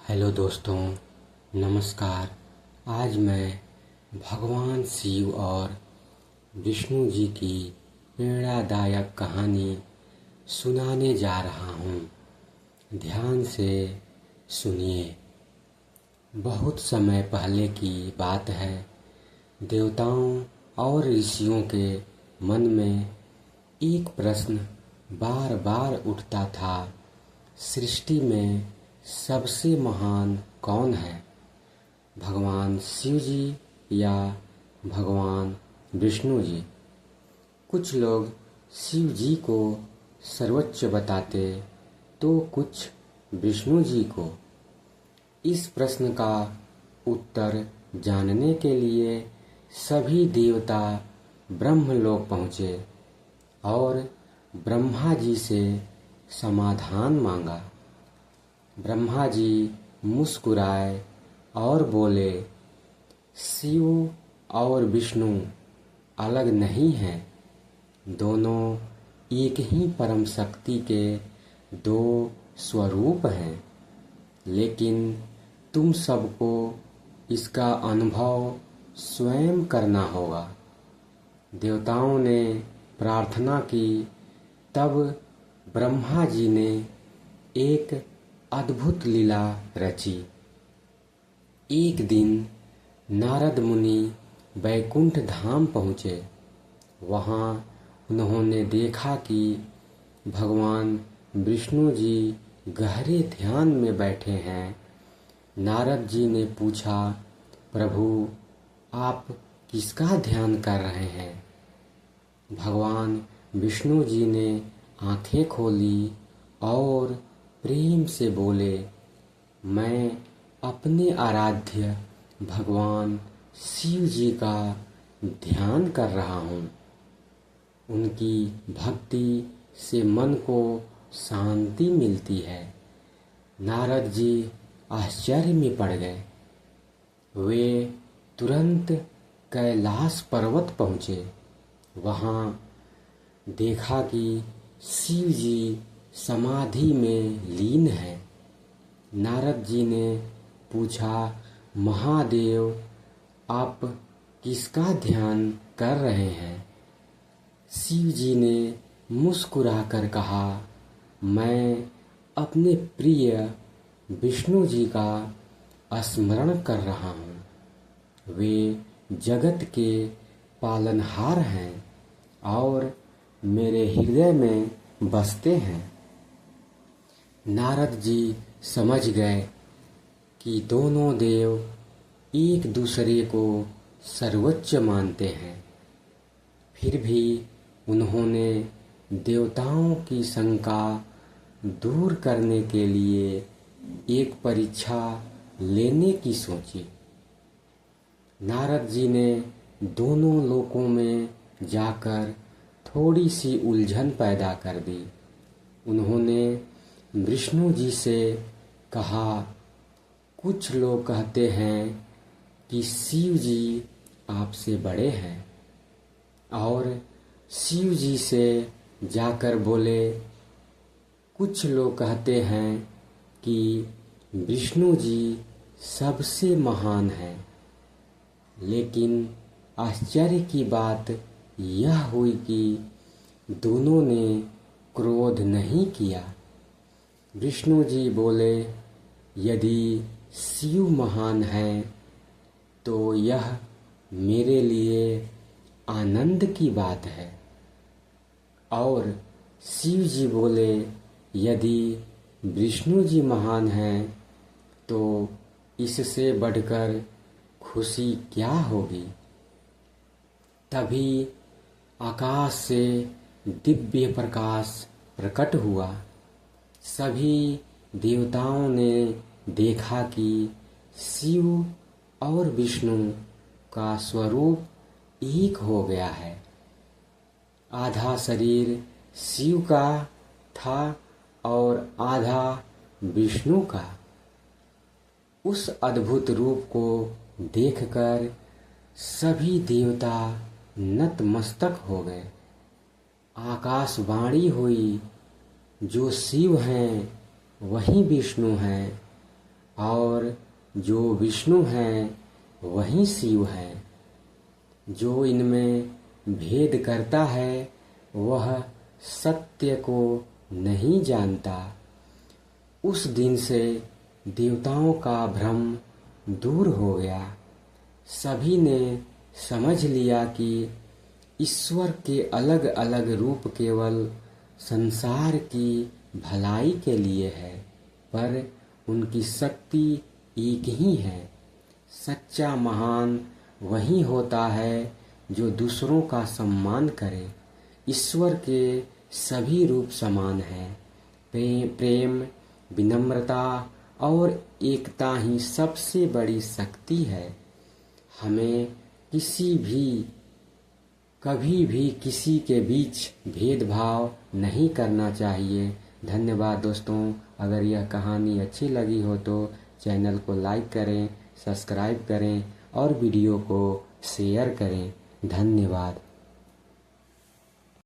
Hello दोस्तों, नमस्कार। आज मैं भगवान शिव और विष्णु जी की प्रेरणादायक कहानी सुनाने जा रहा हूँ। ध्यान से सुनिए। बहुत समय पहले की बात है। देवताओं और ऋषियों के मन में एक प्रश्न बार बार उठता था। सृष्टि में सबसे महान कौन है, भगवान शिव जी या भगवान विष्णु जी? कुछ लोग शिव जी को सर्वोच्च बताते तो कुछ विष्णु जी को। इस प्रश्न का उत्तर जानने के लिए सभी देवता ब्रह्मलोक पहुँचे और ब्रह्मा जी से समाधान मांगा। ब्रह्मा जी मुस्कुराए और बोले, शिव और विष्णु अलग नहीं हैं, दोनों एक ही परम शक्ति के दो स्वरूप हैं। लेकिन तुम सबको इसका अनुभव स्वयं करना होगा। देवताओं ने प्रार्थना की। तब ब्रह्मा जी ने एक अद्भुत लीला रची। एक दिन नारद मुनि वैकुंठ धाम पहुँचे। वहाँ उन्होंने देखा कि भगवान विष्णु जी गहरे ध्यान में बैठे हैं। नारद जी ने पूछा, प्रभु, आप किसका ध्यान कर रहे हैं? भगवान विष्णु जी ने आंखें खोली और प्रेम से बोले, मैं अपने आराध्य भगवान शिव जी का ध्यान कर रहा हूँ। उनकी भक्ति से मन को शांति मिलती है। नारद जी आश्चर्य में पड़ गए। वे तुरंत कैलाश पर्वत पहुँचे। वहाँ देखा कि शिव जी समाधि में लीन है। नारद जी ने पूछा, महादेव, आप किसका ध्यान कर रहे हैं? शिव जी ने मुस्कुराकर कहा, मैं अपने प्रिय विष्णु जी का स्मरण कर रहा हूँ। वे जगत के पालनहार हैं और मेरे हृदय में बसते हैं। नारद जी समझ गए कि दोनों देव एक दूसरे को सर्वोच्च मानते हैं। फिर भी उन्होंने देवताओं की शंका दूर करने के लिए एक परीक्षा लेने की सोची। नारद जी ने दोनों लोकों में जाकर थोड़ी सी उलझन पैदा कर दी। उन्होंने विष्णु जी से कहा, कुछ लोग कहते हैं कि शिव जी आपसे बड़े हैं, और शिव जी से जाकर बोले, कुछ लोग कहते हैं कि विष्णु जी सबसे महान हैं। लेकिन आश्चर्य की बात यह हुई कि दोनों ने क्रोध नहीं किया। विष्णु जी बोले, यदि शिव महान है तो यह मेरे लिए आनंद की बात है। और शिव जी बोले, यदि विष्णु जी महान हैं तो इससे बढ़कर खुशी क्या होगी। तभी आकाश से दिव्य प्रकाश प्रकट हुआ। सभी देवताओं ने देखा कि शिव और विष्णु का स्वरूप एक हो गया है। आधा शरीर शिव का था और आधा विष्णु का। उस अद्भुत रूप को देखकर सभी देवता नतमस्तक हो गए। आकाशवाणी हुई, जो शिव हैं वही विष्णु हैं और जो विष्णु हैं वही शिव हैं। जो इनमें भेद करता है वह सत्य को नहीं जानता। उस दिन से देवताओं का भ्रम दूर हो गया। सभी ने समझ लिया कि ईश्वर के अलग अलग रूप केवल संसार की भलाई के लिए है, पर उनकी शक्ति एक ही है। सच्चा महान वही होता है जो दूसरों का सम्मान करे। ईश्वर के सभी रूप समान हैं। प्रेम, विनम्रता और एकता ही सबसे बड़ी शक्ति है। हमें कभी भी किसी के बीच भेदभाव नहीं करना चाहिए। धन्यवाद दोस्तों। अगर यह कहानी अच्छी लगी हो तो चैनल को लाइक करें, सब्सक्राइब करें और वीडियो को शेयर करें। धन्यवाद।